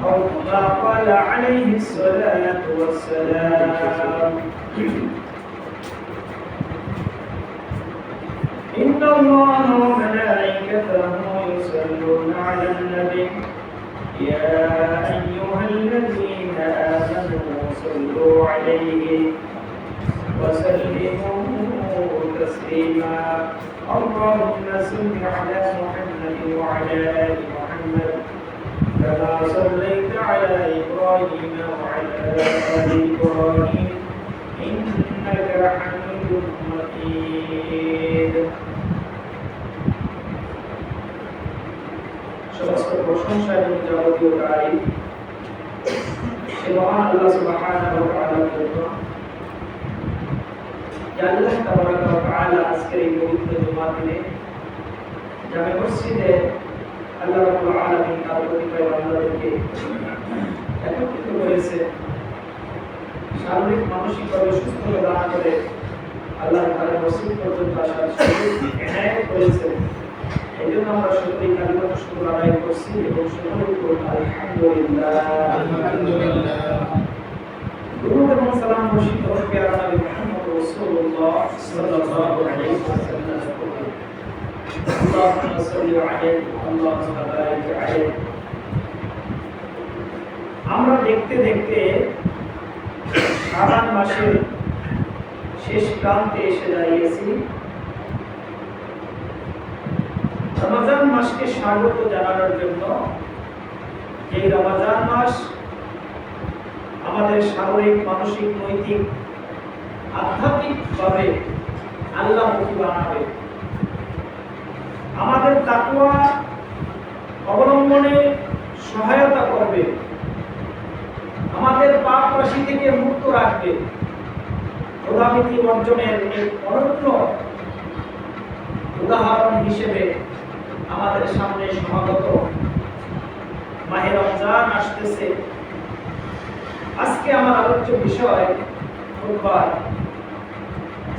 أو كما قال عليه الصلاة والسلام إن الله وملائكته يصلون على النبي يا أيها الذين آمنوا صلوا عليه وسلموا تسليما اللهم صل على محمد وعلى آل محمد كما صليت على إبراهيم وعلى آل إبراهيم إنك حميد مجيد সমস্ত প্রশংসা এবং যাবতীয় তারিফ সে মহান আল্লাহ সুবহানাহু ওয়া তাআলার জন্য। আল্লাহ তাবারাকা ওয়া তাআলা আজকের এই পবিত্র জুমার দিনে জামে মসজিদে আল্লাহ রাব্বুল আলামিন তার পরিবার বান্দাদেরকে একত্রিত করেছে, শারীরিক মানসিকভাবে সুস্থতা দান করে আল্লাহ তাআলা মসজিদ পর্যন্ত আসার সুযোগ এনায়েত করেছে। এই জন্য আমরা সকলেই কালিমাত শুকর আদায় করছি এবং সকলেই বলি আলহামদুলিল্লাহ আলহামদুলিল্লাহ। দুরূদ এবং সালাম বর্ষিত হোক প্রিয় নবী মুহাম্মদ রাসূলুল্লাহ সাল্লাল্লাহু আলাইহি ওয়াসাল্লাম। আল্লাহুম্মা সাল্লি আলাইহি আল্লাহুম্মা বারিক আলাইহি। আমরা দেখতে দেখতে শাবান মাসের শেষ প্রান্তে এসে দাঁড়িয়েছি। রমজান মাসকে স্বাগত জানানোর জন্য, এই রমজান মাস আমাদের শারীরিক, মানসিক, নৈতিক, আধ্যাত্মিকভাবে আল্লাহমুখী বানাবে, আমাদের তাকওয়া অবলম্বনে সহায়তা করবে, আমাদের পাপ রাশি থেকে মুক্ত রাখবে। ক্ষুধামিতি অর্জনের এক অনন্য উদাহরণ হিসেবে আমাদের সামনে সমাগত মাহে রমজান আসতেছে। আজকে আমার আলোচ্য বিষয় খুতবার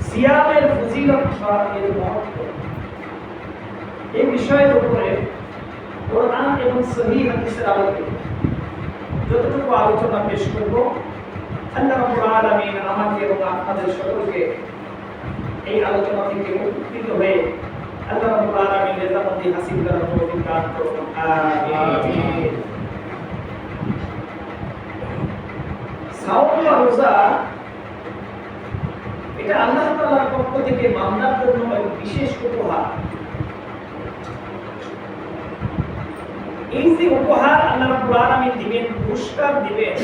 সিয়ামের ফজিলত বা এর মহত্ব। এই বিষয়ের উপরে কোরআন এবং সহিহ হাদিসের আলোকে যতটুকু আলোচনা পেশ করব, আল্লাহ রাব্বুল আলামিন আমাকে এবং আপনাদের সকলকে এই আলোচনা থেকে উপকৃত হয়ে আল্লাহ রাব্বুল আলামিন রেজামন্দি হাসিল করার তৌফিক দান করুন, আমিন। সাওম বা রোজা এটা আল্লাহ তাআলার পক্ষ থেকে বান্দার জন্য এক বিশেষ উপহার। এই যে উপহার আল্লাহ রাব্বুল আলামিন দিবেন, পুরস্কার দিবেন,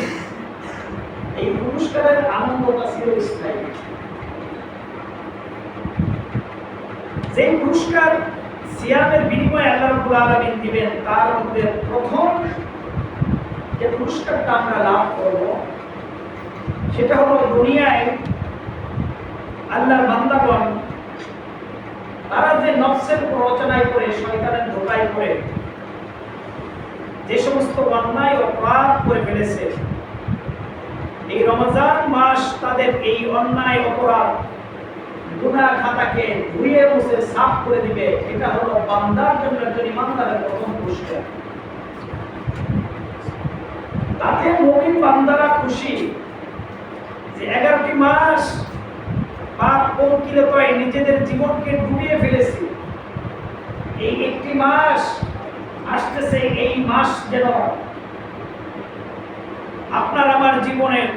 এই পুরস্কারের আনন্দটা চিরস্থায়ী। যে পুরস্কার সিয়ামের বিনিময়ে আল্লাহ রাব্বুল আলামিন দিবেন, তার মধ্যে প্রথম যে পুরস্কারটা আমরা লাভ করব সেটা হলো দুনিয়ায় আল্লাহর বান্দাগণ তারা যে নফসের প্ররোচনায় করে, শয়তানের ধোঁকায় পড়ে যে সমস্ত অন্যায় অপরাধ করে ফেলেছে, এই রমজান মাস তাদের এই অন্যায় অপরাধ গুনাহ খাতাকে ধুয়ে মুছে সাফ করে দিবে। এটা হলো বান্দার জন্য, একজন ইমানদারের প্রথম পুরস্কার। তাতে মুমিন বান্দারা খুশি যে 11টি মাস পাপ পঙ্কিলতায় নিজেদের জীবনকে ডুবিয়ে ফেলেছি। এই একটি মাস আসতেছে, এই মাস যেন আপনার আমার জীবনের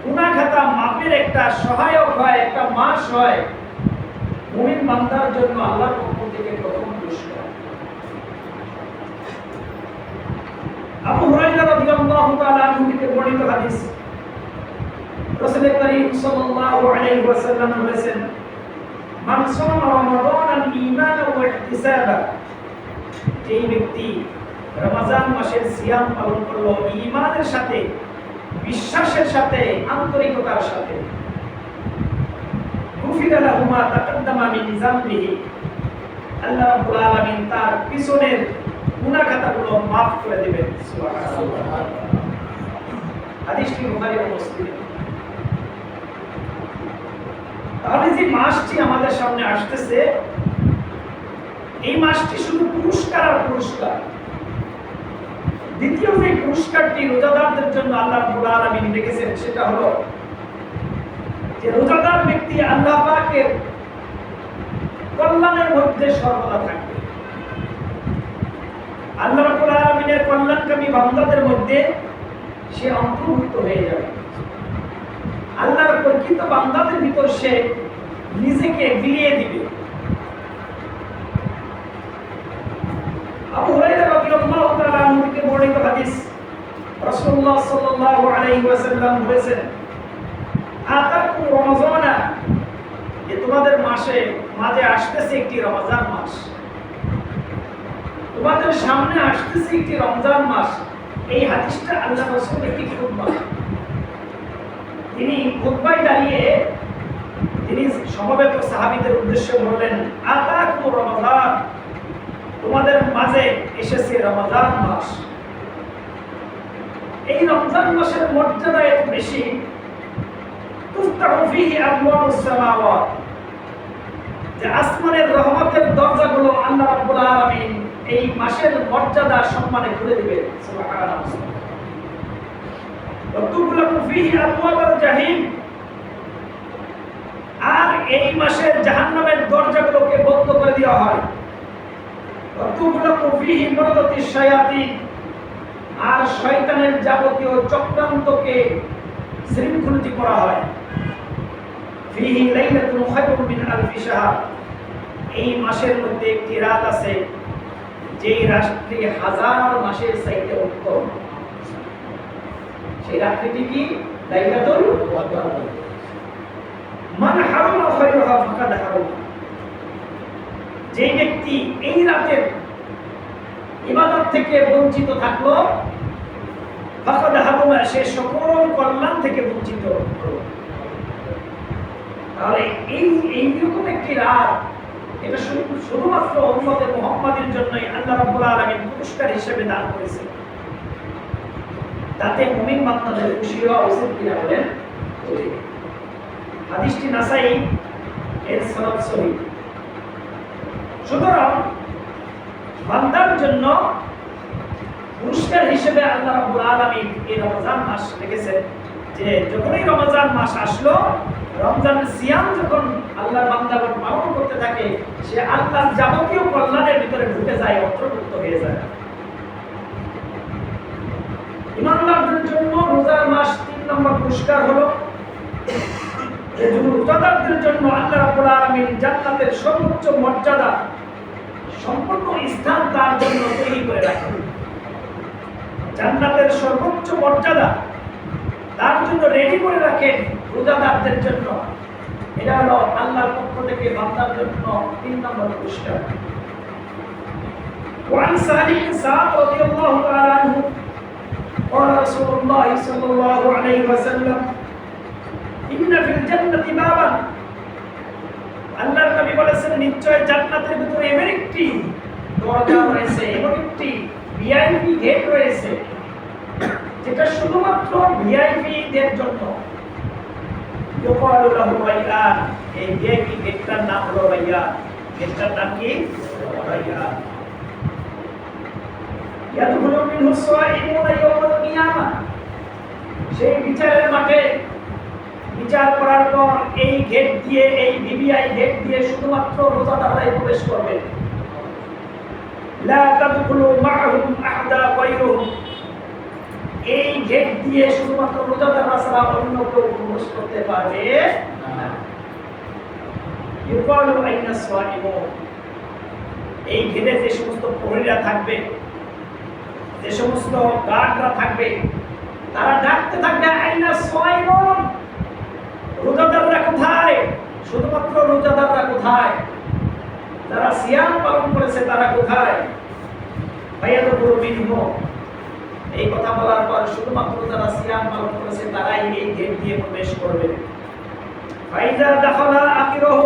গুনাহ খাতা মাপের একটা সহায়ক হয়, একটা মাস হয়। মুমিন বান্দার জন্য আল্লাহর পক্ষ থেকে প্রথম পুরস্কার। আবু হুরায়রা রাদিয়াল্লাহু তাআলা আনহু থেকে বর্ণিত হাদিস, রাসূল করিম সাল্লাল্লাহু আলাইহি ওয়াসাল্লাম বলেছেন, মান সামা রমাদান ঈমানান ওয়া ইহতিসাবান, যে ব্যক্তি রমজান মাসের সিয়াম পালন করলো ঈমানের সাথে, বিশ্বাসের সাথে, আন্তরিকতার সাথে, গুফিরা লাহু মা তাকাদ্দামা মিন যামবিহি, আল্লাহ রাব্বুল আলামিন তার পিছনের গুনাহ খাতাগুলো maaf করে দিবেন। সুবহানাল্লাহ। হাদিসটি বুখারী ও মুসলিম। তাহলে যে মাসটি আমাদের সামনে আসতেছে, এই মাসটি শুধু পুরস্কার আর পুরস্কার। দ্বিতীয় যে পুরস্কারটি রোজাদারদের জন্য আল্লাহ রাব্বুল আলামিন রেখেছেন সেটা হলো যে রোজাদার ব্যক্তি আল্লাহ পাকের কল্যাণের মধ্যে সর্বদা থাকবে। আল্লাহ রাব্বুল আলামিনের কল্যাণকামী বান্দাদের মধ্যে সে অন্তর্ভুক্ত হয়ে যাবে। আল্লাহর প্রকৃত বান্দাদের ভিতর সে নিজেকে বিলিয়ে দিবে। আবু হুরায়রা রাদিয়াল্লাহু তাআলা আনহু থেকে বর্ণিত হাদিস, রাসূলুল্লাহ সাল্লাল্লাহু আলাইহি ওয়াসাল্লাম বলেছেন, আতাকুম রমাযানা, যে তোমাদের মাঝে আসতেছে একটি রমজান মাস, তোমাদের সামনে আসতেছে একটি রমজান মাস। এই হাদিসটা আল্লাহ রাসূল একটি খুতবা, তিনি খুতবায় দাঁড়িয়ে তিনি সমবেত সাহাবীদের উদ্দেশ্যে বললেন, আতাকুম রমাযান, তোমাদের মাঝে এসেছে রমজান মাস। এই রমজান মাসের মর্যাদা এত বেশি, তুফতাহু ফীহি আবওয়াবুস সামাওয়াত, যে আসমানের রহমতের দরজাগুলো আল্লাহ রাব্বুল আলামিন এই মাসের মর্যাদা সম্মানে খুলে দিবেন। সুবহানাল্লাহ। ওয়া তুগলাকু ফীহি আবওয়াবুল জাহিম, আর এই মাসের জাহান্নামের দরজাগুলোকে বন্ধ করে দেওয়া হয়। ওয়া তুগলাকু ফীহি মারাদাতিশ শায়াতিন, আর শয়তানের যাবতীয় চক্রান্তকে শৃঙ্খলিত করা হয়। ফীহি লাইলাতুন খায়রুম মিন আলফি শাহর, এই মাসের মধ্যে একটি রাত আছে যেই রাতটি হাজার মাসের চাইতে উত্তম। সেই রাতটি কি? লাইলাতুল কদর। মান হারামা খায়রাহা ফাকাদ হারামা, যে ব্যক্তি এই রাতের ইবাদত থেকে বঞ্চিত থাকলো, ফাকাদ হারামা, সে সকল কল্যাণ থেকে বঞ্চিত হলো। তাহলে এইরকম একটি রাত, এটা শুধুমাত্র উম্মতে মুহাম্মাদের জন্যই আল্লাহ রাব্বুল আলামিন পুরস্কার হিসেবে দান করেছেন। তাতে মুমিন বান্দাদের খুশি হওয়া উচিত কিনা বলেন? হাদিসটি নাসাই এর সনদ সহিহ। সুতরাং বান্দার জন্য পুরস্কার হিসেবে আল্লাহ রাব্বুল আলামিন এই রমজান মাস রেখেছেন, যে যখনই রমজান মাস আসলো, রমজানের সিয়াম যখন আল্লাহর বান্দাগণ পালন করতে থাকে, সে আল্লাহর যাবতীয় কল্যাণের ভিতরে ঢুকে যায়, অন্তর্ভুক্ত হয়ে যায়। ঈমানদারদের জন্য রোজার মাস 3 নম্বর পুরস্কার হলো যে রোজাদারদের জন্য আল্লাহ রাব্বুল আলামিন জান্নাতের সর্বোচ্চ মর্যাদা সম্পূর্ণ স্থান তার জন্য তৈরি করে রাখেন। জান্নাতের সর্বোচ্চ মর্যাদা তার জন্য রেডি করে রাখেন রোজাদারদের জন্য। এটা হলো আল্লাহর পক্ষ থেকে বান্দার জন্য 3 নম্বর পুরস্কার। ওয়ান সালি বিন সাদ রাদিয়াল্লাহু তাআলা আনহু قال رسول الله صلى الله عليه وسلم إن في الجنة بابا, আল্লাহর নবী বলেছেন, নিশ্চয় জান্নাতের ভিতরে এমন একটি দরজা রয়েছে, এমন একটি ভিআইপি গেট রয়েছে যেটা শুধুমাত্র ভিআইপি দের জন্য। ইউকালু লাহু রাইয়ান, এই ভিআইপি গেটটার নাম হলো রাইয়ান। গেটটার নাম কি? রাইয়ান। ইয়াদখুলু মিনহু সাইমুনা ইয়াওমাল কিয়ামাহ, সেই বিচারের মাঠে বিচার করার পর এই গেট দিয়ে, এই ভিভিআই গেট দিয়ে শুধুমাত্র রোজাদাররাই প্রবেশ করবে। লা তাদখুলু মাআহুম আহাদা গায়রুহুম, এই গেট দিয়ে শুধুমাত্র রোজাদাররা ছাড়া অন্য কেউ প্রবেশ করতে পারবে না। ইউকালু আইনা সাইমুন, এই গেটে যে সমস্ত প্রহরীরা থাকবে, যে সমস্ত গার্ডরা থাকবে, তারা ডাকতে থাকবে, আইনা সাইমুন, রোজাদাররা কোথায়? শুধুমাত্র রোজাদাররা কোথায়? যারা সিয়াম পালন করেছে তারা কোথায়? ফায়াদখুলু মিনহু, এই কথা বলার পর শুধুমাত্র যারা সিয়াম পালন করেছে তারাই এই গেট দিয়ে প্রবেশ করবে। ফাইজা দাখালা আখিরুহু,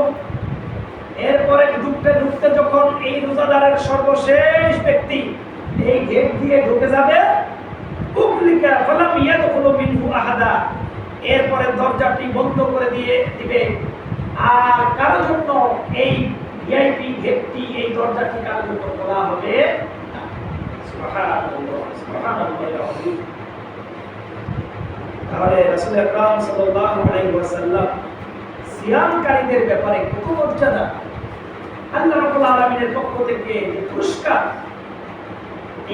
এরপরে ঢুকতে ঢুকতে যখন এই রোজাদারের সর্বশেষ ব্যক্তি এই গেট দিয়ে ঢুকে যাবে, উগলিকা ফালাম ইয়াদখুলু মিনহু আহাদা, এরপরে দরজাটি বন্ধ করে দিয়ে দিবে, আর কারোর জন্য এই ভিআইপি গেটটি, এই দরজাটি কারোর জন্য খোলা হবে না। সুবহানাল্লাহ, সুবহানাল্লাহ। রাসূল আকরাম সাল্লাল্লাহু আলাইহি ওয়াসাল্লাম সিয়ামকারীদের ব্যাপারে কত মর্যাদা, আল্লাহ রাব্বুল আলামিনের পক্ষ থেকে যে পুরস্কার,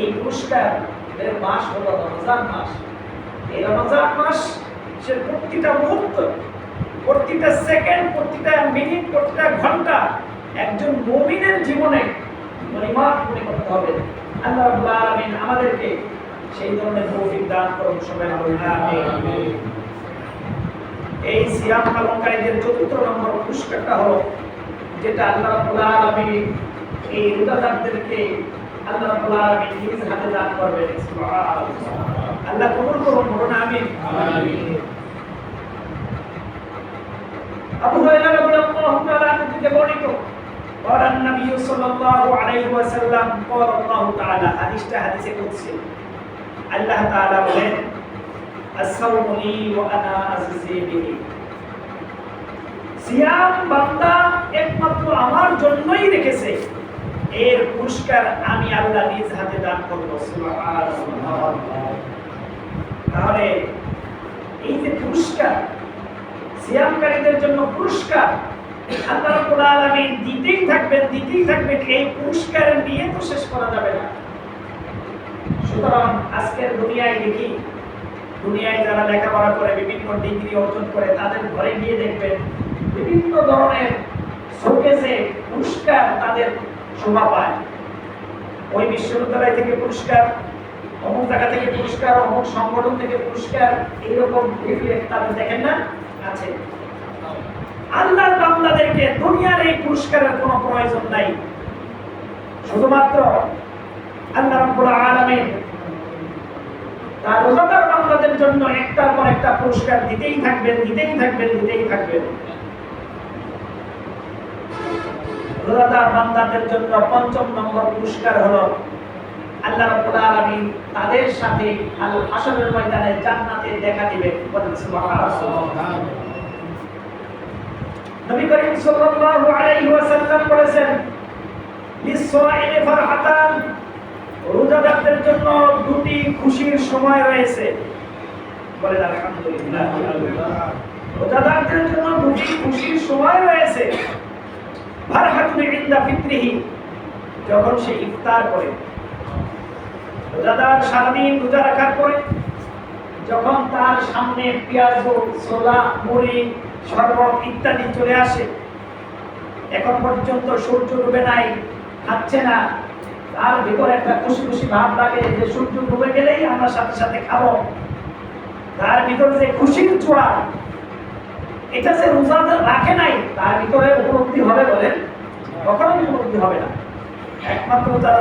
এই পুরস্কার এর মাস হলো রমজান মাস। এই রমজান মাস সে প্রতিটা মুহূর্ত, প্রতিটা সেকেন্ড, প্রতিটা মিনিট, প্রতিটা ঘন্টা একজন মুমিনের জীবনে গনিমত মনে করতে হবে। আল্লাহ রাব্বুল আলামিন আমাদেরকে সেই ধরনের তৌফিক দান করুন, সবাই বলুন আমিন। এই সিয়াম পালনকারীদের চতুর্থ নম্বর পুরস্কারটা হলো, যেটা আল্লাহ রাব্বুল আলামিন এই রোজাদারদেরকে আল্লাহ রাব্বুল আলামিন নিজ হাতে দান করবেন। সুবহানাল্লাহ, আল্লাহ কবুল করুন, বলুন আমিন। আবু হুরায়রা রাদিয়াল্লাহু তাআলা থেকে বর্ণিত, قال النبي صلى الله عليه وسلم قال الله تعالى, হাদিসটা হাদিসে কুদসি, আল্লাহ তাআলা বলেন as-sawmu li wa ana ajzi bihi, সিয়াম বান্দা একমাত্র আমার জন্যই রেখেছে, এর পুরস্কার আমি আল্লাহ নিজ হাতে দান করব। সুবহানাল্লাহ। তাহলে এই যে পুরস্কার, সিয়ামকারীদের জন্য পুরস্কার আল্লাহ রাব্বুল আলামিন দিতেই থাকবেন, দিতেই থাকবেন। এই পুরস্কার নিয়ে তো শেষ করা যাবে না। সুতরাং আজকের দুনিয়ায় দেখি, দুনিয়ায় যারা লেখাপড়া করে বিভিন্ন ডিগ্রি অর্জন করে, তাদের ঘরে গিয়ে দেখবেন বিভিন্ন ধরনের শোকেসে পুরস্কার তাদের শোভা পায়। ওই বিশ্ববিদ্যালয় থেকে পুরস্কার, অমুক জায়গা থেকে পুরস্কার, অমুক সংগঠন থেকে পুরস্কার, এইরকম তাদের দেখেন না আছে। আল্লাহর বান্দাদেরকে দুনিয়ার এই পুরস্কারের কোনো প্রয়োজন নাই। শুধুমাত্র আল্লাহ রাব্বুল আলামিন তার রোজাদার বান্দাদের জন্য একটার পর একটা পুরস্কার দিতেই থাকবেন, দিতেই থাকবেন, দিতেই থাকবেন। রোজাদার বান্দাদের জন্য পঞ্চম নম্বর পুরস্কার হলো, আল্লাহ রাব্বুল আলামিন তাদের সাথে আল হাশরের ময়দানে জান্নাতে দেখা দিবেন। সুবহানাল্লাহ। নবী করিম সাল্লাল্লাহু আলাইহি ওয়াসাল্লাম বলেছেন, লিস-সাইমি ফারহাতান, রোজাদারদের জন্য দুটি খুশির সময় রয়েছে। বলেন আলহামদুলিল্লাহ। রোজাদারদের জন্য দুটি খুশির সময় রয়েছে। ফারহাতুন ইনদা ফিত্রিহি, যখন সে ইফতার করে। রোজাদার সারাদিন রোজা রাখার পরে যখন তার সামনে পেঁয়াজ, ছোলা, মুড়ি, শরবত ইত্যাদি চলে আসে, এখন পর্যন্ত সূর্য ডুবে নাই, খাচ্ছে না, তার ভিতরে একটা খুশি খুশি ভাব লাগে যে সূর্য ডুবে গেলেই আমরা সাথে সাথে খাবো। তার ভিতরে যে খুশির জোয়ার, এটা যে রোজাদার রাখে নাই, তার ভিতরে উপলব্ধি হবে বলেন? কখনোই উপলব্ধি হবে না। একমাত্র যারা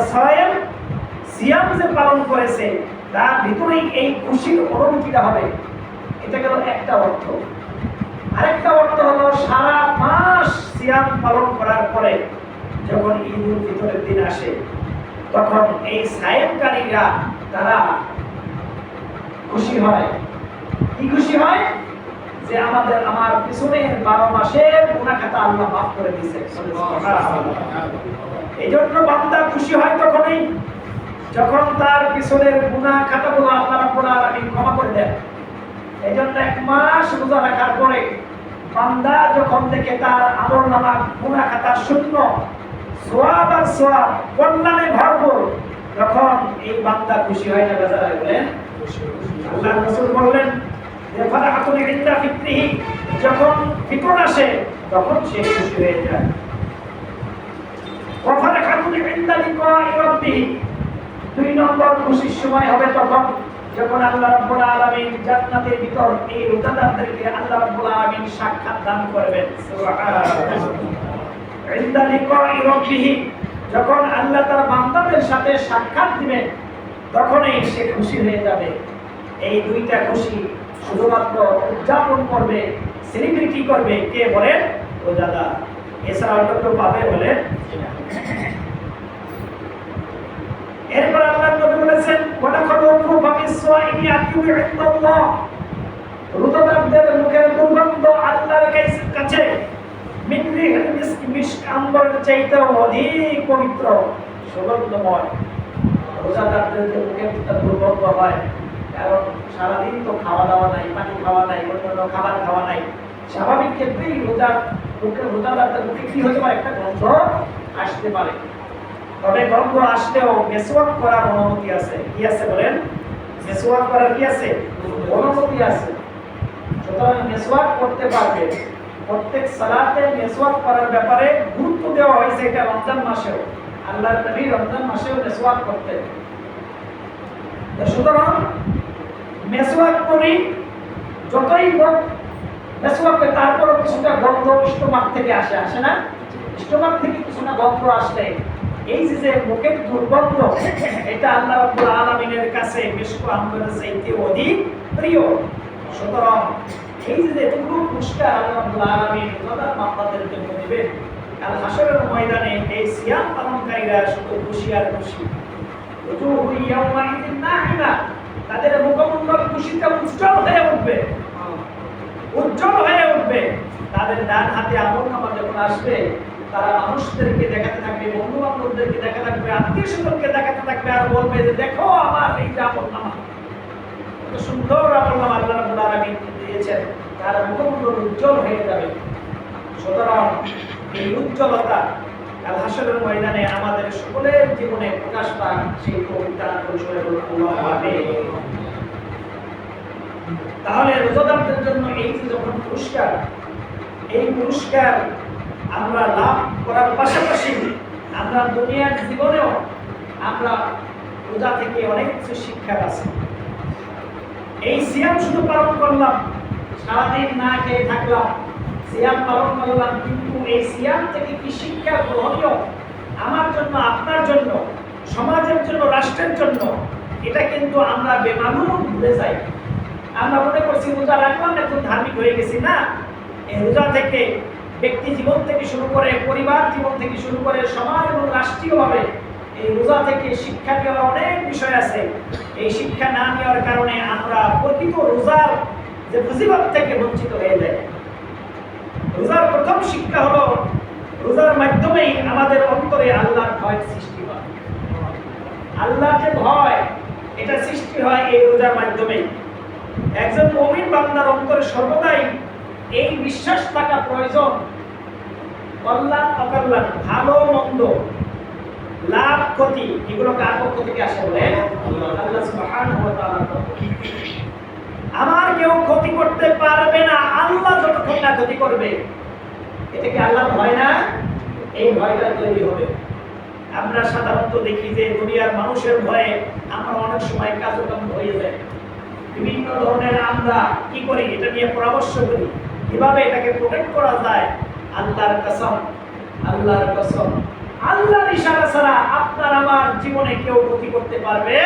সিয়াম যে পালন করেছে, তার ভিতরেই এই খুশির অনুভূতিটা হবে। এটা গেল একটা অর্থ। আরেকটা অর্থ হলো, সারা মাস সিয়াম পালন করার পরে যখন ঈদ উল ফিতরের দিন আসে, তখন এই সায়েমকারীরা তারা খুশি হয়। কি খুশি হয়? যে আমার পিছনে 12 মাসের গুনাহ খাতা আল্লাহ মাফ করে দিয়েছে। এই জন্য বান্দা খুশি হয় তখনই যখন তার পিছনের গুনাহ খাতাগুলো আল্লাহ রাব্বুল আলামিন ক্ষমা করে দেন। এই জন্য 1 মাস রোজা রাখার পরে বান্দা যখন দেখে তার আমলনামা গুনাহ খাতা শূন্য, সওয়াব আর সওয়াব, কল্যাণে ভরপুর, তখন এই বান্দা খুশি হয় না? বেজার বলেন? আল্লাহ রাসূল বললেন যে ফারহাতুন ইনদা ফিত্রিহি, যখন ফিতর আসে তখন সে খুশি হয়ে যায়। ওয়া ফারহাতুন ইনদা লিকাই রাব্বিহি, 2 নম্বর খুশির সময় হবে তখন যখন আল্লাহ রাব্বুল আলামিন জান্নাতের ভিতর এই রোজাদারদেরকে আল্লাহ রাব্বুল আলামিন সাক্ষাৎ দান করবেন। সুবহানাল্লাহ। ইনদা লিকাই রাব্বিহি, যখন আল্লাহ তার বান্দাদের সাথে সাক্ষাৎ দিবেন, তখনই সে খুশি হয়ে যাবে। এই দুইটা খুশি শুধুমাত্র উদযাপন করবে, সেলিব্রিটি করবে কে বলেন? রোজাদার। এছাড়া অন্য কেউ পাবে বলেন? এরপর আল্লাহ নবী বলেছেন, ওয়ালা খাদুফু ফামিস-সাইমি আতিবু ইনদাল্লাহ, রোজাদারদের মুখের দুর্গন্ধ আল্লাহর কাছে মিন রিহিল মিস্ক, মিশক আম্বরের চাইতেও অধিক পবিত্র, সুগন্ধময়। রোজাদারদের মুখে দুর্গন্ধ হয়, কারণ সারাদিন তো খাওয়া দাওয়া নাই, পানি খাওয়া নাই, অন্যান্য খাবার খাওয়া নাই। স্বাভাবিক ক্ষেত্রেই রোজাদারদের মুখে কি হতে পারে, একটা গন্ধ আসতে পারে। তবে গন্ধ আসলেও মেসওয়াক করার অনুমতি আছে। কি আছে বলেন? মেসওয়াক করার কি আছে? অনুমতি আছে। সুতরাং মেসওয়াক করতে পারবে। প্রত্যেক সালাতে মেসওয়াক করার ব্যাপারে গুরুত্ব দেওয়া হয়েছে। এটা রমজান মাসেও আল্লাহর নবী রমজান মাসেও মেসওয়াক করতেন। সুতরাং মেসওয়াক করি, যতই মেসওয়াক করে তারপরও কিছুটা গন্ধ স্টোমাক থেকে আসে না? স্টোমাক থেকে কিছুটা গন্ধ আসলে এই যে মুখের দুর্গন্ধ, এটা আল্লাহ রাব্বুল আলামিনের কাছে মিশকু আম্বরের চাইতে অধিক প্রিয়। সুতরাং এই যে এতগুলো পুরস্কার আল্লাহ রাব্বুল আলামিন রোজাদার বান্দাদের জন্য দিবেন, কাল হাশরের ময়দানে এই সিয়াম পালনকারীরা শুধু খুশি আর খুশি। ওজুহু ইয়াওমাইযিন নাহিরা, তাদের মুখমণ্ডল খুশিতে উজ্জ্বল হয়ে উঠবে, উজ্জ্বল হয়ে উঠবে। তাদের ডান হাতে আমলনামা যখন আসবে, তারা মানুষদেরকে দেখাতে থাকবে, বন্ধু বান্ধবদেরকে দেখাতে থাকবে, আত্মীয় স্বজনকে দেখাতে থাকবে, আর বলবে যে দেখো আমার এই যে আমলনামা, কত সুন্দর আমলনামা আল্লাহ রাব্বুল আলামিন দিয়েছেন। তার মুখমণ্ডল উজ্জ্বল হয়ে যাবে। সুতরাং এই উজ্জ্বলতা কাল হাশরের ময়দানে আমাদের সকলের জীবনে প্রকাশ পাক, সেই কবিতা পরিসরে আল্লাহু আমিন। তাহলে রোজাদারদের জন্য এই যে যখন পুরস্কার, এই পুরস্কার আমরা লাভ করার পাশাপাশি আমরা দুনিয়ার জীবনেও আমরা রোজা থেকে অনেক কিছু শিক্ষার আছে। এই সিয়াম শুধু পালন করলাম, সারাদিন না খেয়ে থাকলাম, সিয়াম পালন করলাম, কিন্তু এই সিয়াম থেকে কি শিক্ষা গ্রহণীয় আমার জন্য, আপনার জন্য, সমাজের জন্য, রাষ্ট্রের জন্য, এটা কিন্তু আমরা বেমালুম ভুলে যাই। আমরা মনে করছি রোজা রাখলাম একদম ধার্মিক হয়ে গেছি। না, এই রোজা থেকে ব্যক্তি জীবন থেকে শুরু করে, পরিবার জীবন থেকে শুরু করে, সমাজ এবং রাষ্ট্রীয়ভাবে এই রোজা থেকে শিক্ষা নেওয়ার অনেক বিষয় আছে। এই শিক্ষা না নেওয়ার কারণে আমরা প্রকৃত রোজার যে ফজিলত থেকে বঞ্চিত হয়ে যাই। রোজার প্রথম শিক্ষা হলো, রোজার মাধ্যমেই আমাদের অন্তরে আল্লাহর ভয় সৃষ্টি হয়। আল্লাহর যে ভয়, এটা সৃষ্টি হয় এই রোজার মাধ্যমেই। একজন মুমিন বান্দার অন্তরে সর্বদাই এই বিশ্বাস থাকা প্রয়োজন, কল্যাণ অকল্যাণ, ভালো মন্দ, লাভ ক্ষতি, এগুলো কার পক্ষ থেকে আসে বলে? আল্লাহ সুবহানাহু ওয়া তাআলার পক্ষ থেকে। আমার কেউ ক্ষতি করতে পারবে না, আল্লাহ যতক্ষণ না ক্ষতি করবে। এটা কি আল্লাহর ভয় না? এই ভয়টা তৈরি হবে। আমরা সাধারণত দেখি যে দুনিয়ার মানুষের ভয়ে আমরা অনেক সময় কাজকর্ম হয়ে যায়। বিভিন্ন ধরনের আমরা কি করি, এটা নিয়ে পরামর্শ করি কিভাবে এটাকে প্রোটেক্ট করা যায়। আল্লাহর কসম, আল্লাহর কসম, আল্লাহর ইশারা ছাড়া আপনার আমার জীবনে কেউ ক্ষতি করতে পারবে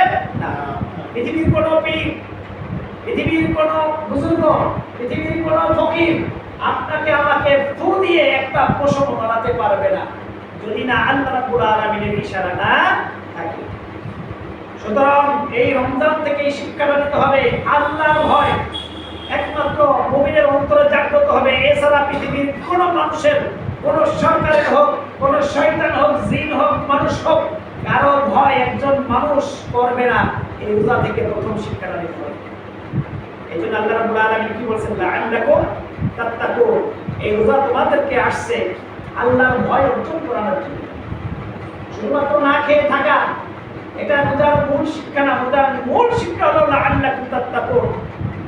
না। পৃথিবীর কোনো পীর, পৃথিবীর কোনো বুজুর্গ, পৃথিবীর কোনো ফকির আপনাকে আমাকে ফু দিয়ে একটা পশম বানাতে পারবে না, যদি না আল্লাহ রাব্বুল আলামিনের ইশারা না থাকে। সুতরাং এই রমজান থেকে এই শিক্ষাটা নিতে হবে, আল্লাহর ভয় একমাত্র মুমিনের অন্তরে জাগ্রত হবে। এছাড়া পৃথিবীর কোন মানুষের, কোন সরকারের হোক, কোন শয়তান হোক, জিন হোক, মানুষ হোক, কারো ভয় একজন মানুষ করবে না। এই রোজা থেকে প্রথম শিক্ষাটা নিতে হবে। এই জন্য আল্লাহ রাব্বুল আলামিন কি বলছেন? লাআল্লাকুম তাত্তাকুন। এই রোজা তোমাদেরকে আসছে আল্লাহর ভয় অর্জন করানোর জন্য। শুধুমাত্র না খেয়ে থাকা এটা রোজার মূল শিক্ষা না। রোজার মূল শিক্ষা হলো লাআল্লাকুম তাত্তাকুন,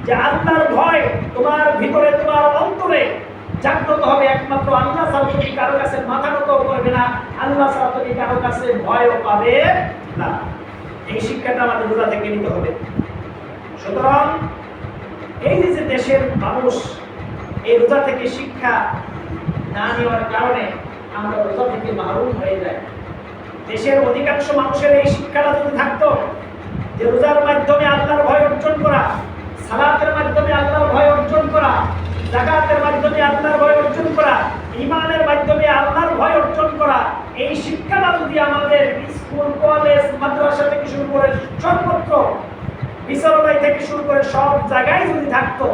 যে আল্লাহর ভয় তোমার ভিতরে, তোমার অন্তরে জাগ্রত হবে। একমাত্র আল্লাহ ছাড়া তুমি কারো কাছে মাথা নত করবে না, আল্লাহ ছাড়া তুমি কারো কাছে ভয়ও পাবে না। এই শিক্ষাটা আমাদের রোজা থেকে নিতে হবে। সুতরাং এই যে দেশের মানুষ এই রোজা থেকে শিক্ষা না নেওয়ার কারণে আমরা রোজা থেকে মাহরুম হয়ে যাই। দেশের অধিকাংশ মানুষের এই শিক্ষাটা যদি থাকতো যে রোজার মাধ্যমে আল্লাহর ভয় অর্জন করা, সালাতের মাধ্যমে আল্লাহর ভয় অর্জন করা, যাকাতের মাধ্যমে আল্লাহর ভয় অর্জন করা, ঈমানের মাধ্যমে আল্লাহর ভয় অর্জন করা, এই শিক্ষাটা যদি আমাদের স্কুল, কলেজ, মাদ্রাসা থেকে শুরু করে সর্বত্র, বিশ্ববিদ্যালয় থেকে শুরু করে সব জায়গায় যদি থাকতো,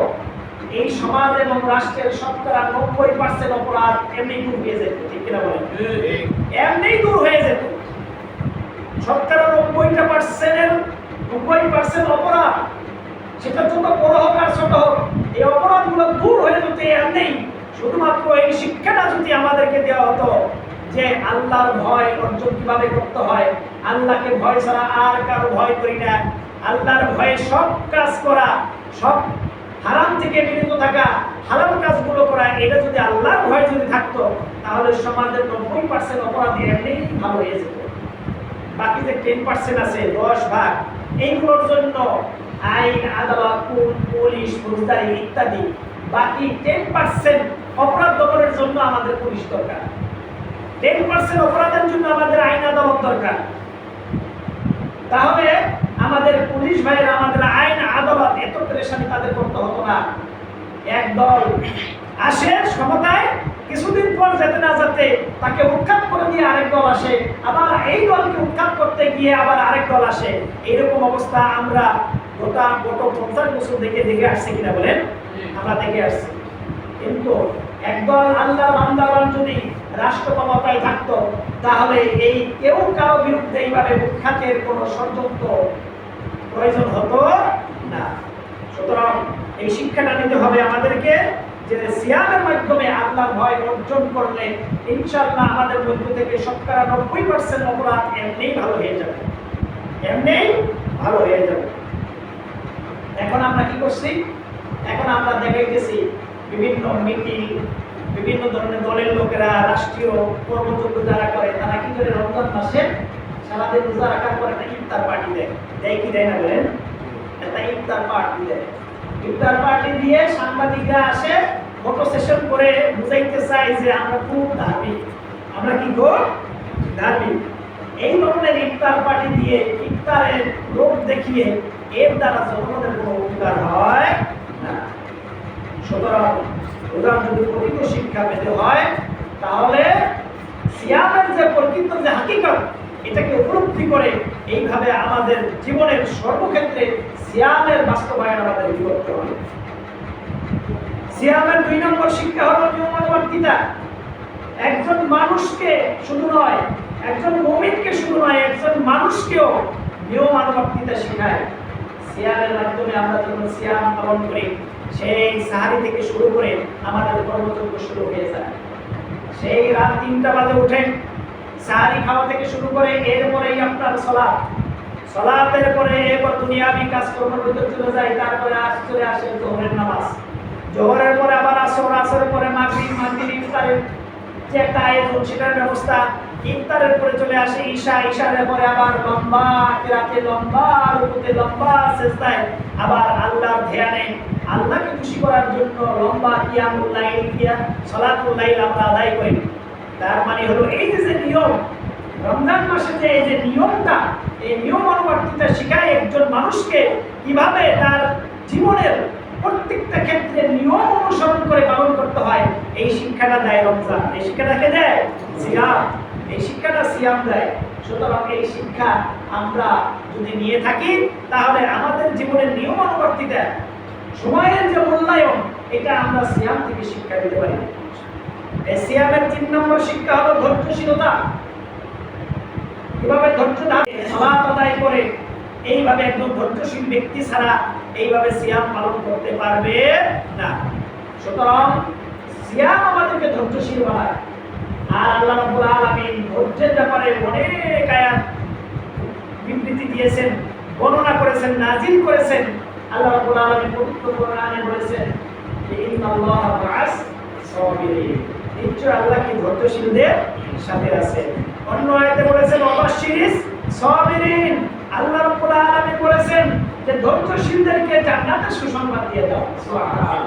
এই সমাজ এবং রাষ্ট্রের শতকরা 90% অপরাধ এমনি দূর হয়ে যেত। ঠিক কিনা বলেন? এমনি দূর হয়ে যেত। শতকরা 90% অপরাধ সেটা যত বড় হোক আর ছোট হোক, এই অপরাধগুলো দূর হয়ে যেতে এমনি শুধুমাত্র এই শিক্ষাটা যদি আমাদেরকে দেওয়া হতো যে আল্লাহর ভয় অর্জন কিভাবে করতে হয়, আল্লাহকে ভয় ছাড়া আর কারো ভয় করি না, আল্লাহর ভয়ে সব কাজ করা, সব হারাম থেকে বিরত থাকা, হালাল কাজগুলো করা, এটা যদি আল্লাহর ভয় যদি থাকতো তাহলে সমাজের 90% অপরাধী এমনি ভালো হয়ে যেত। বাকি যে 10% আছে 10 ভাগ, এইগুলোর জন্য আইন, আদালত, পুলিশ, ফৌজদারি ইত্যাদি, বাকি 10% অপরাধ দমনের জন্য আমাদের পুলিশ দরকার, 10% অপরাধের জন্য আমাদের আইন আদালত দরকার। তাহলে আমাদের পুলিশ ভাইয়েরা, আমাদের আইন আদালত এত পরেশানি তাদের করতে হতো না। একদল আসে ক্ষমতায়, কিছুদিন পর যেতে না যেতে তাকে উৎখাত করে দিয়ে আরেক দল আসে, আবার এই দলকে উৎখাত করতে গিয়ে আবার আরেক দল আসে। এইরকম অবস্থা আমরা গত 50 বছর দেখে আসছি কিনা বলেন? আমরা দেখে আসছি। কিন্তু একদল আল্লাহর বান্দাগণ যদি রাষ্ট্র ক্ষমতায় থাকতো তাহলে এই কেউ কারো বিরুদ্ধে এইভাবে উৎখাতের কোনো ষড়যন্ত্র প্রয়োজন হতো না। সুতরাং এই শিক্ষাটা নিতে হবে আমাদেরকে যে সিয়ামের মাধ্যমে আল্লাহর ভয় অর্জন করলে ইনশাআল্লাহ আমাদের মধ্য থেকে শতকরা 90% অপরাধ এমনিই ভালো হয়ে যাবে, এমনিই ভালো হয়ে যাবে। এখন আমরা কি করছি? এখন আমরা দেখাইতেছি বিভিন্ন মিটিং, বিভিন্ন ধরনের দলের লোকেরা, রাষ্ট্রীয় কর্মযোগ্য যারা করে তারা কি করে রমজান মাসে সারাদিন রোজা রাখার পর একটা ইফতার পার্টি দেয়। দেয় কি দেয় না বলেন? একটা ইফতার পার্টি দেয়। ইফতার পার্টি দিয়ে সাংবাদিকরা আসে, ফটো সেশন করে বুঝাইতে চাই যে আমরা খুব ধার্মিক, আমরা কি গো ধার্মিক। এই ধরনের ইফতার পার্টি দিয়ে, ইফতারের লোক দেখিয়ে এর দ্বারা জনগণের কোনো উপকার হয় না। সুতরাং রোজার যদি প্রকৃত শিক্ষা পেতে হয় তাহলে সিয়ামের যে প্রকৃত যে হাকিকত, এটাকে উপলব্ধি করে এইভাবে আমাদের জীবনের সর্বক্ষেত্রে সিয়ামের বাস্তবায়ন আমাদের করতে হবে। সিয়ামের 2 নম্বর শিক্ষা হলো নিয়মানুবর্তিতা। একজন মানুষকে শুধু নয়, একজন মুমিনকে শুধু নয়, একজন মানুষকেও নিয়মানুবর্তিতা শেখায়। সিয়ামের মাধ্যমে আমরা যখন সিয়াম পালন করি, সেই সাহারি থেকে শুরু করে আমাদের কর্মযোগ্য শুরু হয়ে যায়। সেই রাত 3টা বাজে উঠেন, সাহারি খাওয়া থেকে শুরু করে এরপরেই আপনার সলাতের পরে এরপর দুনিয়াবি কাজকর্মের ভিতর চলে যায়। তারপরে চলে আসে জোহরের নামাজ, জোহরের পরে আবার আসর, আসরের পরে মাগরিব, মাগরিব ইফতারের যে একটা আয়োজন সেটার ব্যবস্থা, ইফতারের পরে চলে আসে ঈশা, ঈশার পরে আবার লম্বা রাতে, লম্বা রুকুতে, লম্বা সিজদায়, আবার আল্লাহর ধ্যানে, আল্লাহকে খুশি করার জন্য লম্বা কিয়ামুল লাইল, সালাতুল লাইল আমরা আদায় করি। তার মানে হলো এই যে নিয়ম, রমজান মাসে যে এই যে নিয়মটা, এই নিয়ম অনুবর্তিতা শিখায় একজন মানুষকে কিভাবে তার জীবনের প্রত্যেকটা ক্ষেত্রে নিয়ম অনুসরণ করে পালন করতে হয়। এই শিক্ষাটা দেয় রমজান, এই শিক্ষাটাকে দেয় সিয়াম, এই শিক্ষাটা সিয়াম দেয়। সুতরাং এই শিক্ষা আমরা যদি নিয়ে থাকি তাহলে আমাদের জীবনের নিয়ম অনুবর্তিতা, সময়ের যে মূল্যায়ন, এটা আমরা সিয়াম থেকে শিক্ষা দিতে পারি। এই সিয়ামের 3 নম্বর শিক্ষা হলো ধৈর্যশীলতা। কিভাবে ধৈর্য ধরে সালাত আদায় করে, এইভাবে একজন ধৈর্যশীল ব্যক্তি ছাড়া এইভাবে সিয়াম পালন করতে পারবে না। সুতরাং সিয়াম আমাদেরকে ধৈর্যশীল বানায়। আর আল্লাহ রাব্বুল আলামিন ধৈর্যের ব্যাপারে অনেক আয়াত বিবৃতি দিয়েছেন, বর্ণনা করেছেন, নাজিল করেছেন। আল্লাহ রাব্বুল আলামিন পবিত্র কোরআনে বলেছেন যে ইন্নাল্লাহা মা'আস সাবিরিন, নিশ্চয় আল্লাহ কি ধৈর্যশীলদের সাথে আছে। অন্য আয়াতে বলেছেন ওয়াবাশশিরিস সাবিরিন, আল্লাহ রাব্বুল আলামিন বলেছেন যে ধৈর্যশীলদেরকে জান্নাতের সুসংবাদ দিয়ে দাও। সুবহানাল্লাহ।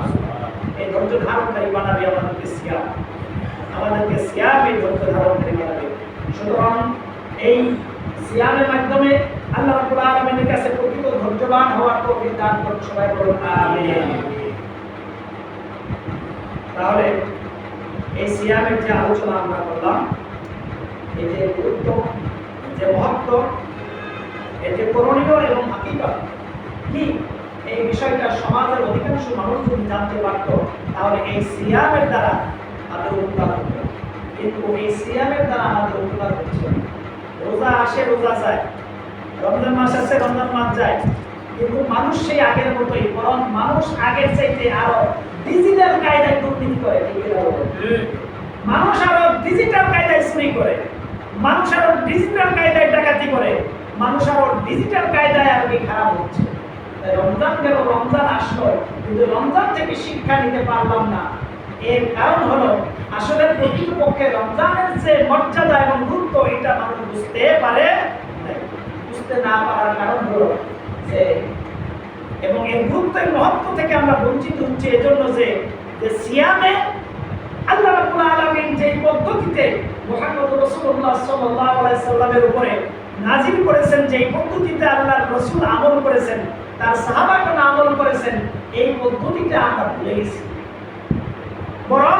এই ধৈর্য ধারণকারী বানাবে আমাদেরকে সিয়াম, আমাদেরকে সিয়ামে ধৈর্য ধারণকারী বানাবে। সুতরাং এই সিয়ামের মাধ্যমে আল্লাহ রাব্বুল আলামিনের কাছে প্রকৃত ধৈর্যবান হওয়ার তৌফিক দান করুন। সবাই বলুন আমিন। তাহলে এই সিয়ামের যে আলোচনা আমরা করলাম, এই যে গুরুত্ব, যে মহত্ব, এই যে করণীয় এবং হাকিকত কি, এই বিষয়টা সমাজের অধিকাংশ মানুষ যদি জানতে পারত তাহলে এই সিয়ামের দ্বারা তাদের উপকার হতো। কিন্তু এই সিয়ামের দ্বারা আমাদের উপকার হচ্ছে না। রোজা আসে, রোজা যায়, রমজান মাস আসে, রমজান মাস যায়, কিন্তু মানুষ সেই আগের মতোই, বরং মানুষ আগের চাইতে আরো ডিজিটাল কায়দায় দুর্নীতি করে। মানুষ আরো ডিজিটাল কায়দায় চুরি করে, মানুষ আরো ডিজিটাল কায়দায় ডাকাতি করে, মানুষ আরো ডিজিটাল কায়দায় আর কি খারাপ হচ্ছে। রমজান গেল, রমজান আসলো, কিন্তু রমজান থেকে শিক্ষা নিতে পারলাম না। এর কারণ হলো আসলে প্রকৃতপক্ষে রমজানের যে মর্যাদা এবং গুরুত্ব এটা মানুষ বুঝতে পারে নাই। বুঝতে না পারার কারণ হলো যে, এবং এর গুরুত্বের মহত্ব থেকে আমরা বঞ্চিত হচ্ছি এজন্য যে সিয়ামে আল্লাহ রাব্বুল আলামিন যে পদ্ধতিতে মুহাম্মদ রাসূলুল্লাহ সাল্লাল্লাহু আলাইহি সাল্লামের উপরে নাজিল করেছেন, যে পদ্ধতিতে আল্লাহর রাসূল আমল করেছেন, তার সাহাবাগণ আমল করেছেন, এই পদ্ধতিটা আমরা ভুলে গেছি। বরং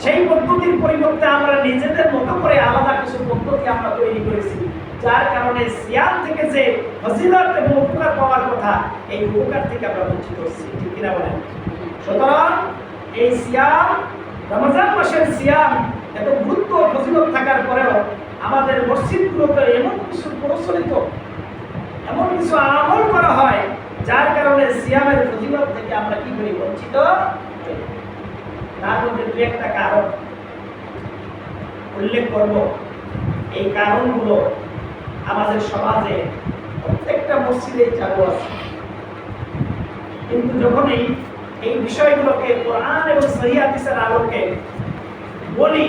সেই পদ্ধতির পরিবর্তে আমরা নিজেদের মতো করে আলাদা কিছু পদ্ধতি আমরা তৈরি করেছি, যার কারণে সিয়াম থেকে যে ফজিলত এবং উপকার পাওয়ার কথা, এই উপকার থেকে আমরা বঞ্চিত হচ্ছি। ঠিক কিনা বলেন? সুতরাং এই সিয়াম, রমজান মাসের সিয়াম এত গুরুত্ব ফজিলত থাকার পরেও আমাদের মসজিদগুলোতে এমন কিছু প্রচলিত, এমন কিছু আমল করা হয় যার কারণে সিয়ামের ফজিলত থেকে আমরা কি করি? বঞ্চিত। তার মধ্যে দু একটা কারণ উল্লেখ করব। এই কারণগুলো আমাদের সমাজে প্রত্যেকটা মসজিদে চালু আছে, কিন্তু যখনই এই বিষয়গুলোকে কোরআন এবং সহিহ হাদিসের আলোকে বলি,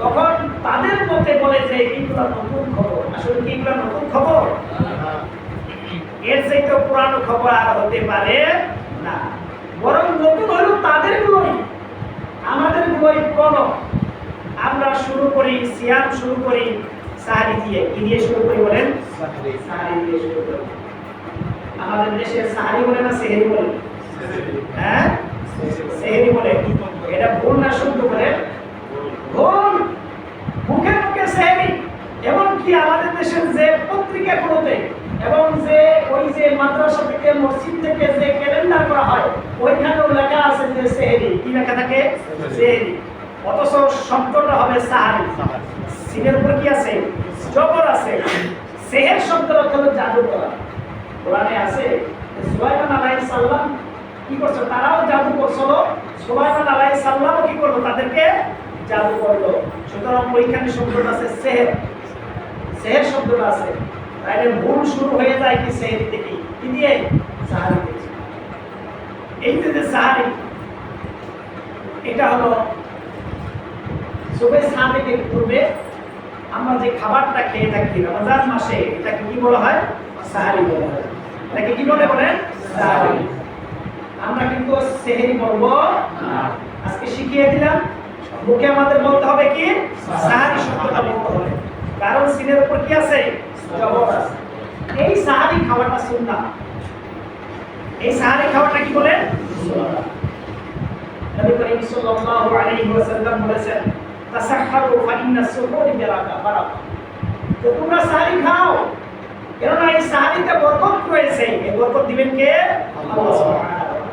তখন তাদের মতে বলে যে এইগুলো নতুন খবর। আসলে কি এগুলো নতুন খবর? এর চাইতে পুরানো খবর আর হতে পারে না। বরং নতুন হলো তাদেরগুলোই, আমাদেরগুলোই পুরনো। আমরা শুরু করি, সিয়াম শুরু করি সাহারি দিয়ে। কি দিয়ে শুরু করি বলেন? সাহারি দিয়ে শুরু করি। আমাদের দেশে সাহারি বলে না সেহরি বলে? হ্যাঁ, সেহরি বলে। এটা ভুল না শুদ্ধ বলে? ভুল। মুখে মুখে সেহরি। এমনকি আমাদের দেশের যে পত্রিকাগুলোতে এবং যে ওই যে মাদ্রাসা থেকে, মসজিদ থেকে যে ক্যালেন্ডার করা হয়, ওইখানেও লেখা আছে যে সেহরি। কি লেখা থাকে? সেহরি। অথচ শব্দটা হবে সাহারি। সিনের উপর কি আছে? জবর আছে। সেহের শব্দের অর্থ হলো জাদু করা। কোরআনে আছে সুলাইমান আলাইহিস সালাম কি করছে? তারাও জাদু করছিল। সুলাইমান আলাইহিস সালামও কি করলো? তাদেরকে জাদু করলো। সুতরাং ওইখানে শব্দটা আছে সেহের। সেহের শব্দটা আছে। তাইলে ভুল শুরু হয়ে যায় কি সেহেরি থেকে? কি দিয়ে? সাহারি থেকে। এই যে সাহারি, এটা হলো সুবহে সাদিকের পূর্বে আমরা যে খাবারটা খেয়ে থাকি রমজান মাসে, এটাকে কি বলা হয়? সাহারি বলা হয়। এটাকে কি বলে বলেন? সাহারি। আমরা কিন্তু সেহরি বলবো না। আজকে শিখিয়ে দিলাম, মুখে আমাদের বলতে হবে কি? সাহারি শব্দটা বলতে হবে, কারণ সিনের উপর কি আছে? জবর আছে। এই সাহারি খাওয়াটা সুন্নাহ। এই সাহারি খাওয়াটা কি বলেন? সুন্নাহ। নবী করিম সাল্লাল্লাহু আলাইহি ওয়াসাল্লাম বলেছেন, তাসাহহারু ফাইন্না সুহুরি বারাকা। তো তোমরা সাহারি খাও, কেননা এই সাহারিতে বরকত রয়েছে। এই বরকত দিবেন কে? আল্লাহ সুবহানাহু ওয়া তাআলা।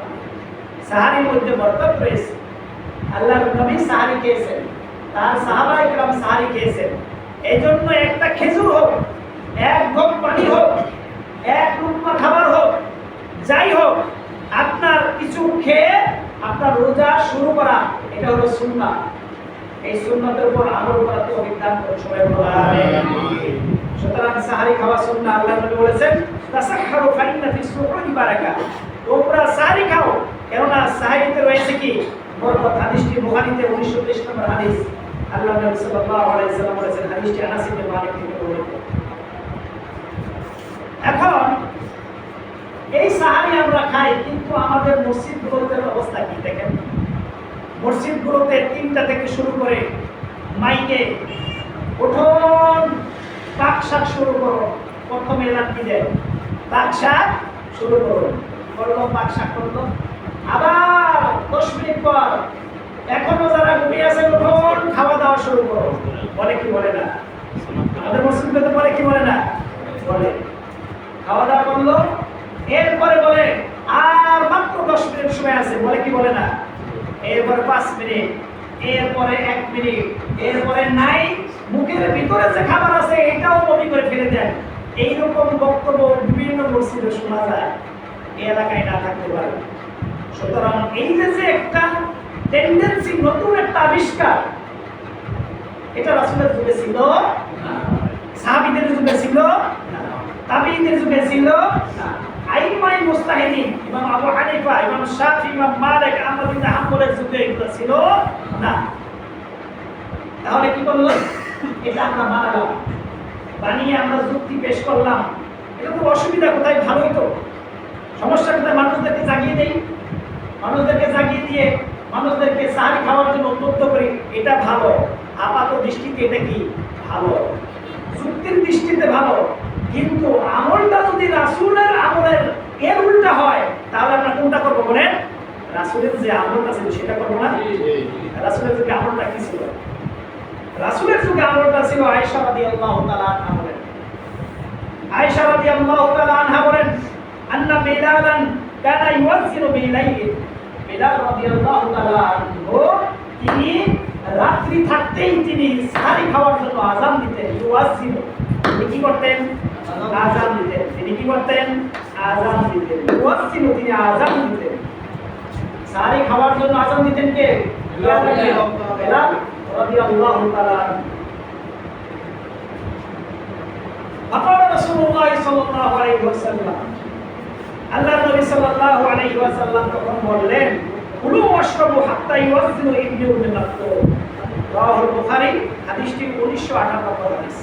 সাহারির মধ্যে বরকত রয়েছে। আল্লাহর নবী সাহারি খেয়েছেন, তার সাহাবায়ে কেরাম সাহারি খেয়েছেন। এইজন্য একটা খেজুর হোক, এক ঢোক পানি হোক, এক লুকমা খাবার হোক, যাই হোক, আপনার কিছু খেয়ে আপনার রোজা শুরু করা, এটা হলো সুন্নাহ। এই সুন্নাতের উপর আমল করা তো বিধান করে সবাই বলা আমিন। সুতরাং সাহারি খাওয়া সুন্নাহ। আল্লাহ নবী বলেছেন, তাসাহহারু ফাইন্না ফিস সুহুরি বারাকা। তোমরা সাহারি খাও, কেননা সাহারিতে রয়েছে কি? বরকত। হাদিসটি বুখারীতে 1930 নম্বর হাদিস। আল্লাহ নবী সাল্লাল্লাহু আলাইহি সাল্লাম বলেছেন, হাদিসটি আনাস ইবনে মালিক থেকে বর্ণিত। এখন এই সাহারি আমরা খাই, কিন্তু আমাদের মসজিদগুলোতে অবস্থা কি দেখেন? মসজিদগুলোতে 3টা থেকে শুরু করে মাইকে উঠুন পাক শাক শুরু করো, প্রথমে এলান কি দেয়? পাক শাক শুরু করো। করলো পাক শাক করলো, আবার 10 মিনিট পর এখনো যারা ঘুমিয়ে আছে উঠুন খাওয়া দাওয়া শুরু করো। বলে কি বলে না? আমাদের মসজিদগুলোতে বলে কি বলে না? বলে। খাওয়া দাওয়া করলো, এরপরে বলে আর মাত্র 10 মিনিট সময় আছে। বলে কি বলে না? এরপরে 5 মিনিট, এরপরে 1 মিনিট, এরপরে নাই, মুখের ভিতরে যে খাবার আছে এটাও বমি করে ফেলে দেন। এইরকম বক্তব্য বিভিন্ন মসজিদে শোনা যায়। এই এলাকায় না থাকতে পারে। সুতরাং এই যে একটা টেন্ডেন্সি, নতুন একটা আবিষ্কার, এটা রাসূলের যুগে ছিল না, সাহাবীদের যুগে ছিল না, তাবেঈদের যুগে ছিল না, আইমায়ে মুজতাহিদিন ইমাম আবু হানিফা, ইমাম শাফি, ইমাম মালিক, আহমদ ইবনে হাম্বলের যুগে এগুলো ছিল না। তাহলে কি করলো? এটা আমরা বানালাম, বানিয়ে আমরা যুক্তি পেশ করলাম। এটা তো অসুবিধা কোথায়? ভালোই তো। সমস্যা কোথায়? মানুষদেরকে জাগিয়ে দেই, মানুষদেরকে জাগিয়ে দিয়ে মানুষদেরকে সাহারি খাওয়ার জন্য উদ্বুদ্ধ করি, এটা ভালো। আপাত দৃষ্টিতে এটা কি ভালো, যুক্তির দৃষ্টিতে ভালো। কিন্তু আমলটা যদি রাসূলের আমলের এর উল্টা হয়, তাহলে আমরা কোনটা করবো বলেন? রাসূলের যে আমলটা ছিল সেটা করবো না। রাসূলের যুগে আমলটা কি ছিল? রাসূলের যুগে আমলটা ছিল আয়েশা রাদিয়াল্লাহু তাআলা আনহা বলেন, আয়েশা রাদিয়াল্লাহু তাআলা আনহা বলেন, আন্না বিলালান কানা ইউয়াজ্জিনু বিলাইল। বিলাল রাদিয়াল্লাহু তাআলা আনহু তিনি রাত্রি থাকতেই তিনি সাহারি খাওয়ার জন্য আযান দিতেন। ইউয়াজ্জিনু, তিনি কি করতেন? আযান দিতেন। তিনি কি করতেন? আযান দিতেন। ইউয়াজ্জিনু, তিনি আযান দিতেন। সাহারি খাওয়ার জন্য আযান দিতেন কে? বিলাল রাদিয়াল্লাহু তাআলা। ফাকাল রাসূলুল্লাহ সাল্লাল্লাহু আলাইহি ওয়াসাল্লাম, আল্লাহর নবী সাল্লাল্লাহু আলাইহি ওয়াসাল্লাম তখন বললেন, কুলু ওয়াশরাবু হাত্তা ইউয়াজ্জিনু ইবনু উম্মি মাকতুম। রাওয়াহুল বুখারী, হাদিসটি 1958 নম্বর হাদিস।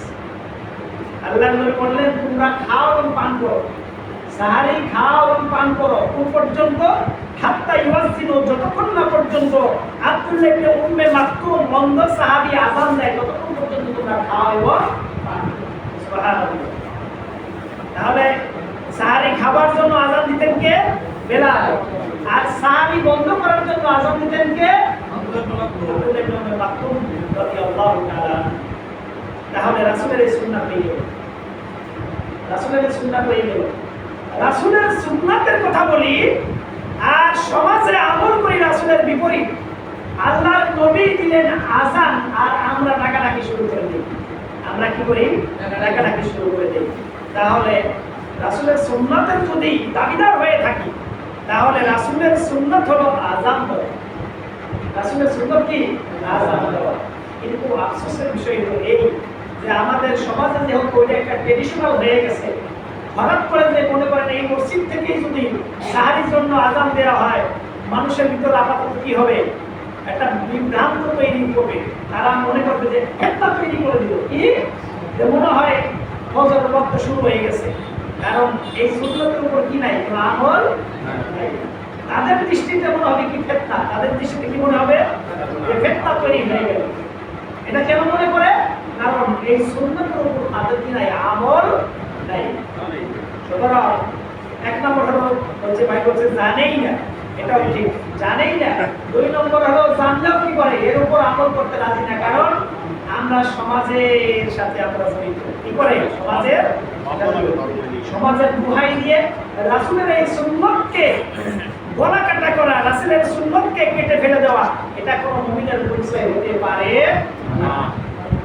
আল্লাহর নবী বললেন, তোমরা খাও এবং পান করো, সাহারি খাও এবং পান করো কোন পর্যন্ত? হাত্তা ইউয়াজ্জিনু, যতক্ষণ না পর্যন্ত আব্দুল্লাহ ইবনে উম্মে মাকতুম অন্ধ সাহাবী আযান দেয়, ততক্ষণ পর্যন্ত তোমরা খাও এবং পান করো। সুবহানাল্লাহ। তাহলে সাহারি খাবার জন্য আযান দিতেন কে? বেলাল। আর সাহারি বন্ধ করার জন্য আযান দিতেন কে? আব্দুল্লাহ ইবনে উম্মে মাকতুম রাদিয়াল্লাহু তাআলা। তাহলে রাসূলের এই সুন্নাত পেয়ে গেল, রাসূলের সুন্নাত পেয়ে গেল। রাসূলের সুন্নাতের কথা বলি আর সমাজে আমল করি রাসূলের বিপরীত। আল্লাহর নবী দিলেন আযান আর আমরা ডাকাডাকি শুরু করে দিই। আমরা কি করি? ডাকাডাকি শুরু করে দিই। তাহলে রাসূলের সুন্নাতের যদি দাবিদার হয়ে থাকি, তাহলে রাসূলের সুন্নাত হলো আযান দেওয়া। রাসূলের সুন্নাত কি? আযান দেওয়া। কিন্তু আফসোসের বিষয় হলো এই যে আমাদের সমাজে যেহেতু ওইটা একটা ট্রেডিশনাল হয়ে গেছে, হঠাৎ করে যে মনে করেন এই মসজিদ থেকেই যদি সাহারির জন্য আযান দেওয়া হয়, মানুষের ভিতরে আপাতত কি হবে? একটা বিভ্রান্ত তৈরি হবে। তারা মনে করবে যে একটা তৈরি করে দিল, কি যে মনে হয় ফজরের ওয়াক্ত শুরু হয়ে গেছে। কারণ এই সুন্নতের উপর কি নাই? কোনো আমল নাই। তাদের দৃষ্টিতে মনে হবে কি ফিতনা, তাদের দৃষ্টিতে কি মনে হবে? যে ফিতনা তৈরি হয়ে গেল। এটা কেন মনে করে? কারণ এই সুন্নতের উপর তাদের কি নাই? আমল নাই। সুতরাং এক নম্বর হলো হচ্ছে ভাই বলছে জানেই না, এটাও ঠিক, জানেই না। দুই নম্বর হলো জানলেও কি করে? এর উপর আমল করতে রাজি না। কারণ আমরা সমাজের সাথে আমরা জড়িত। কি করে? সমাজের দুহাই দিয়ে রাসূলের এই সুন্নতকে গলা কাটা করা, রাসূলের সুন্নতকে কেটে ফেলে দেওয়া, এটা কোনো মুমিনের পরিচয় হতে পারে না।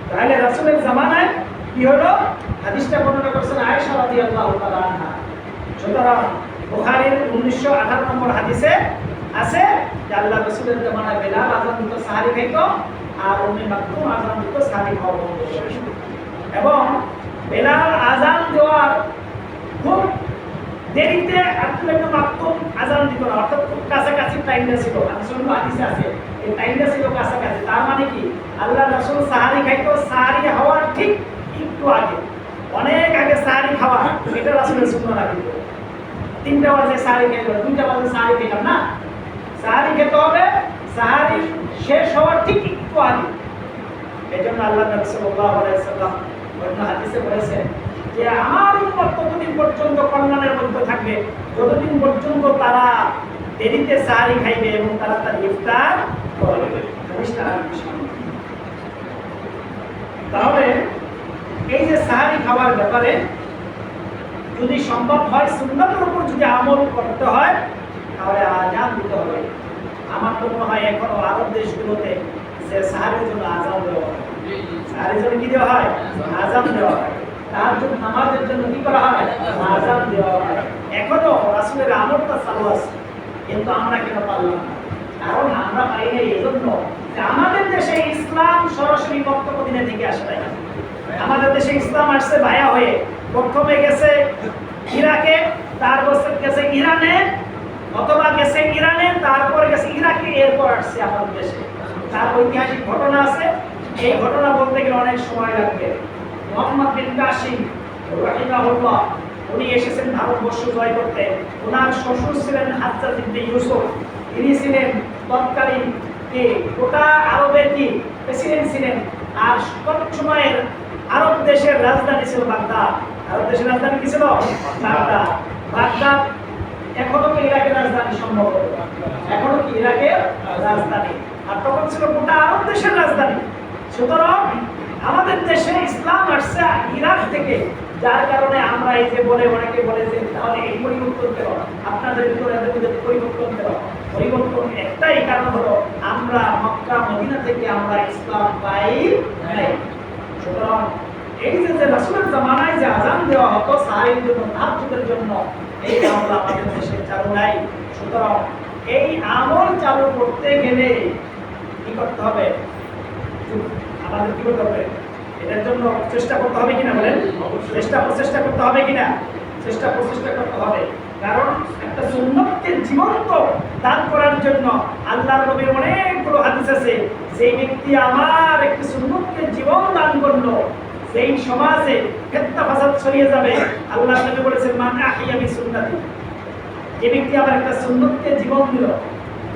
তাহলে রাসূলের জামানায় কি হলো? হাদিসটা বর্ণনা করেছেন আয়েশা রাদিয়াল্লাহু তাআলা আনহা। সুতরাং বুখারীর 1918 নম্বর হাদিসে আছে যে আল্লাহ রাসূলের জামানায় বেলাল আযান দিত, সাহারি খাইতো, আর উম্মে মাকতুম আযান দিত, সাহারি খাওয়া বন্ধ করে। এবং বেলাল আযান দেওয়ার খুব দেরিতে আব্দুল্লাহ ইবনে মাকতুম আযান দিত না, অর্থাৎ খুব কাছাকাছি টাইমটা ছিল। রাসূলের হাদিসে আছে এই টাইমটা ছিল কাছাকাছি। তার মানে কি? আল্লাহ রাসূল সাহারি খাইতো, সাহারি হওয়ার ঠিক একটু আগে, অনেক আগে সাহারি খাওয়া, এটা রাসূলের সুন্নাহ কিন্তু 3টা বাজে সাহারি খেতে হবে, 2টা বাজে সাহারি খেতাম না। সাহারি খেতে হবে সাহারি শেষ হওয়ার ঠিক একটু আগে। এজন্য আল্লাহ নবী সাল্লাল্লাহু আলাইহি ওয়াসাল্লাম অন্য হাদিসে বলেছেন যে আমার উম্মত ততদিন পর্যন্ত কল্যাণের মধ্যে থাকবে যতদিন পর্যন্ত তারা দেরিতে সাহারি খাইবে এবং তারা তার ইফতার করবে। তাহলে এই যে সাহারি খাওয়ার ব্যাপারে যদি সম্ভব হয়, সুন্নাতের উপর যদি আমল করতে হয়, তাহলে আযান দিতে হবে। আমার তো মনে হয় এখনো আরব দেশগুলোতে যে সাহারির জন্য আযান দেওয়া হয়, সাহারির জন্য কি দেওয়া হয়? আযান দেওয়া হয়। তাহাজ্জুদ নামাজের জন্য কি করা হয়? আযান দেওয়া হয়। এখনো রাসূলের আমলটা চালু আছে, কিন্তু আমরা কেন পারলাম না? কারণ আমরা পাই না এজন্য যে আমাদের দেশে ইসলাম সরাসরি মক্কা-মদিনা থেকে আসে নাই। আমাদের দেশে ইসলাম আসছে ভায়া হয়ে, প্রথমে গেছে ইরাকে, তারপর গেছে ইরানে, অথবা গেছে ইরানে, তারপর গেছে ইরাকে, এরপর আসছে আমাদের দেশে। তার ঐতিহাসিক ঘটনা আছে, এই ঘটনা বলতে গেলে অনেক সময় লাগবে। মুহাম্মদ বিন কাসিম রাহিমাহুল্লাহ, উনি এসেছেন ভারতবর্ষ জয় করতে। ওনার শ্বশুর ছিলেন হাজ্জাজ ইবনে ইউসুফ, তিনি ছিলেন তৎকালীন কে গোটা আরবের কি প্রেসিডেন্ট ছিলেন। আর তৎ সময়ের আরব দেশের রাজধানী ছিল বাগদাদ। আরব দেশের রাজধানী কি ছিল? বাগদাদ। বাগদাদ এখনো কি ইরাকের রাজধানী? সম্ভবত এখনো কি ইরাকের রাজধানী। আর তখন ছিল গোটা আরব দেশের রাজধানী। সুতরাং আমাদের দেশে ইসলাম আসছে ইরাক থেকে, যার কারণে আমরা এই যে বলে অনেকে বলে যে তাহলে এই পরিবর্তন কেন, আপনাদের ভিতরে পরিবর্তন কেন? পরিবর্তন একটাই কারণ হলো আমরা মক্কা মদিনা থেকে আমরা ইসলাম পাই নাই। সুতরাং এই যে রাসূলের জামানায় যে আযান দেওয়া হতো সাহাবীদের জন্য, তাহাজ্জুদের জন্য, এই আমল আমাদের দেশে চালু নাই। সুতরাং এই আমল চালু করতে গেলে কি করতে হবে? আমাদের কি করতে হবে? এটার জন্য চেষ্টা করতে হবে কিনা বলেন? চেষ্টা করতে হবে কিনা? চেষ্টা করতে হবে। কারণ একটা সুন্নতকে জীবন্ত দান করার জন্য আল্লাহর নবীর অনেকগুলো হাদিস আছে। যেই ব্যক্তি আমার একটি সুন্নতকে জীবন দান করলো, সেই সমাজে ফিতনা ফাসাদ ছড়িয়ে যাবে। আল্লাহর নবী বলেছেন, মান আহইয়া বিসুন্নতি, যে ব্যক্তি আমার একটা সুন্নতকে জীবন দিল,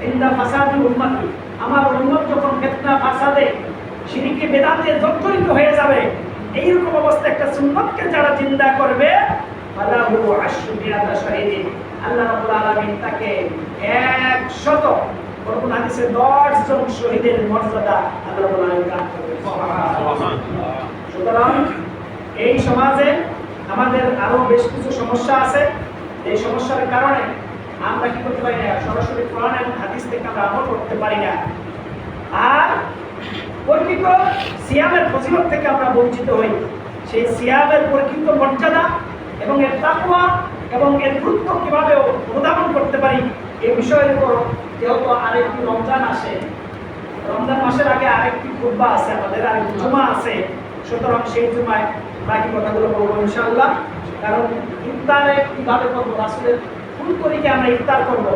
ইনদা ফাসাদি উম্মতি, আমার উম্মত যখন ফিতনা ফাসাদে শিরকে বেদাতে জর্জরিত হয়ে যাবে, এইরকম অবস্থা একটা সুন্নতকে যারা জিন্দা করবে, ফালাহু আশরু বিআদা শাহীদিন, আল্লাহ রাব্বুল আলামিন তাকে 100 কোন হাদিসে 10 জন শহীদের মর্যাদা আল্লাহ রাব্বুল আলামিন দান করবে। সুবহানাল্লাহ। সুতরাং এই সমাজে আমাদের আরো বেশ কিছু সমস্যা আছে। এই সমস্যার কারণে আমরা কি করতে পারি না? সরাসরি কোরআন এবং হাদিস থেকে আমরা আমল করতে পারি না। আর প্রকৃত সিয়ামের ফজিলত থেকে আমরা বঞ্চিত হই। সেই সিয়ামের প্রকৃত মর্যাদা এবং এর তাকওয়া এবং এর গুরুত্ব কিভাবে অনুধাবন করতে পারি, এই বিষয়ের উপর যেহেতু আরেকটি রমজান আসে, রমজান মাসের আগে আরেকটি খুতবা আছে, আমাদের আরেকটি জুমা আছে। সুতরাং সেই জুমায় বাকি কথাগুলো বলবো ইনশাআল্লাহ। কারণ ইফতারে কিভাবে করবো, রাসূলের কোন তরিকায় আমরা ইফতার করব,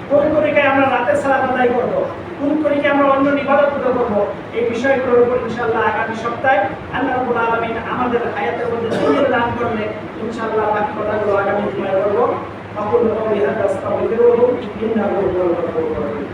কোন তরিকায় আমরা রাতের সালাত আদায় করব, কোন তরিকায় আমরা অন্য ইবাদতগুলো করব, এই বিষয়গুলোর উপর ইনশাআল্লাহ আগামী সপ্তাহে আল্লাহ রাব্বুল আলামিন আমাদের হায়াতের মধ্যে তৌফিক দান করলে ইনশাআল্লাহ বাকি কথাগুলো আগামী জুমায় বলবো। আকুলু কাওলি হাযা আস্তাগফিরুহু ইন্নাহু হুয়াল গফুরুর রহিম।